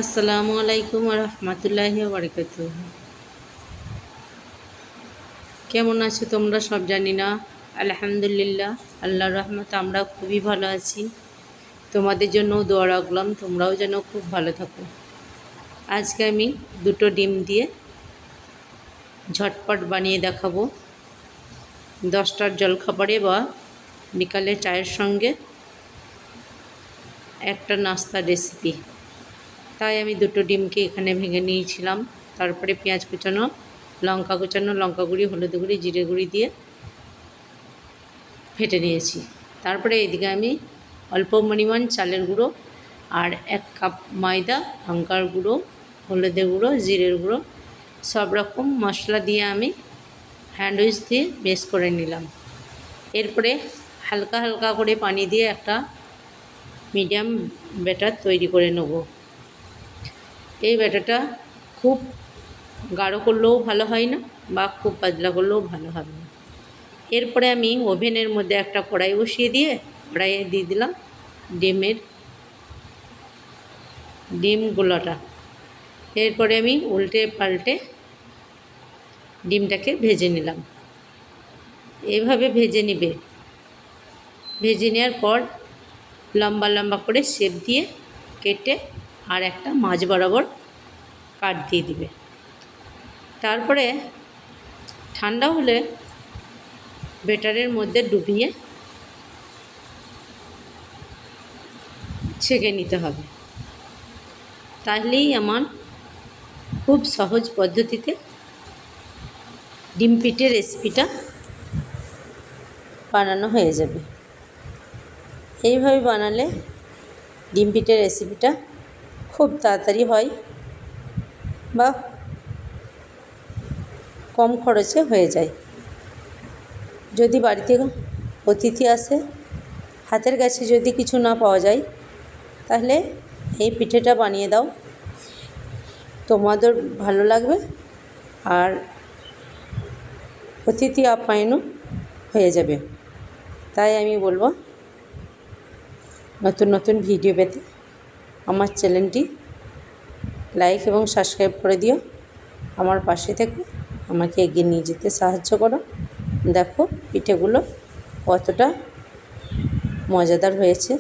আসসালামু আলাইকুম রহমতুল্লাহি বারাকাতুহু। কেমন আছো তোমরা সব জানি না। আলহামদুলিল্লাহ, আল্লাহর রহমতে আমরা খুবই ভালো আছি। তোমাদের জন্য দোয়া রাখলাম, তোমরাও যেন খুব ভালো থাকো। আজকে আমি দুটো ডিম দিয়ে ঝটপট বানিয়ে দেখাবো। 10টার জলখাবারে বা বিকালে চায়ের সঙ্গে একটা নাস্তার রেসিপি। তাই আমি দুটো ডিমকে এখানে ভেঙে নিয়েছিলাম। তারপরে পেঁয়াজ কুচানো, লঙ্কা কুচানো, লঙ্কা গুঁড়ি, হলুদ গুঁড়ি, জিরে গুঁড়ি দিয়ে ফেটে নিয়েছি। তারপরে এদিকে আমি অল্প পরিমাণ চালের গুঁড়ো আর 1 কাপ ময়দা, লঙ্কার গুঁড়ো, হলুদের গুঁড়ো, জিরের গুঁড়ো সব রকম মশলা দিয়ে আমি হ্যান্ড উইচ দিয়ে বেশ করে নিলাম। এরপরে হালকা হালকা করে পানি দিয়ে একটা মিডিয়াম ব্যাটার তৈরি করে নেব। এই ব্যাটারটা খুব গাঢ় করলেও ভালো হয় না, বা খুব পাতলা করলেও ভালো হবে না। এরপরে আমি ওভেনের মধ্যে একটা কড়াই বসিয়ে দিয়ে কড়াইয়ে দিয়ে দিলাম ডিমগুলোটা। এরপরে আমি উল্টে পাল্টে ডিমটাকে ভেজে নিলাম। এভাবে ভেজে নিবে। ভেজে নেওয়ার পর লম্বা লম্বা করে শেপ দিয়ে কেটে আর একটা মাঝ বরাবর কাট দিয়ে দিবে। তারপরে ঠান্ডা হলে ব্যাটারের মধ্যে ডুবিয়ে ছেঁকে নিতে হবে। তাহলেই আমার খুব সহজ পদ্ধতিতে ডিম পিঠে রেসিপিটা বানানো হয়ে যাবে। এইভাবে বানালে ডিম পিঠে রেসিপিটা খুব তাড়াতাড়ি হয় বা কম খরচে হয়ে যায়। যদি বাড়িতে অতিথি আসে, হাতের কাছে যদি কিছু না পাওয়া যায়, তাহলে এই পিঠেটা বানিয়ে দাও, তোমাদের ভালো লাগবে আর অতিথি আপ্যায়নও হয়ে যাবে। তাই আমি বলবো, নতুন নতুন ভিডিও পেতে আমার চ্যানেলটি লাইক এবং সাবস্ক্রাইব করে দিও। আমার পাশে থেকে আমাকে এগিয়ে নিয়ে যেতে সাহায্য করো। দেখো পিঠেগুলো কতটা মজাদার হয়েছে।